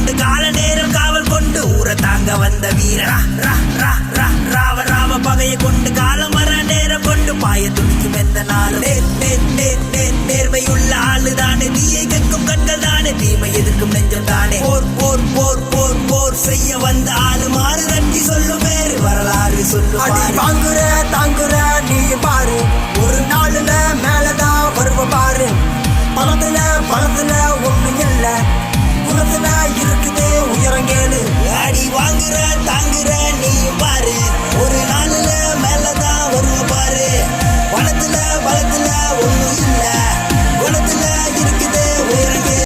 கொண்டு கால நேரம் காவல் கொண்டு ஊரை தாங்க வந்த வீரா ராவ ராவ பகையை கொண்டு காலம் வர நேரம் கொண்டு பாய துணிக்கும் எந்த நாளும் நேர்மையுள்ள ஆளுதானே தீயை கேட்கும் கண்கள் தானே தீமை எதிர்க்கும் நெஞ்சம் தானே போர் போர் போர் போர் போர் செய்ய வந்த ஆளு மாறு தட்டி சொல்லும் பேரு வரலாறு சொல்லு தாங்குற நீ பாரு ஒரு நாளுல மேலதான் வருவ பாரு பணத்துல ஒண்ணு இல்ல குணத்துல இருக்குது உயரங்கேளு அடி வாங்குற தாங்குற நீ பாரு ஒரு நாளுல மேலதான் வருவ பாரு பணத்துல ஒண்ணும் இல்ல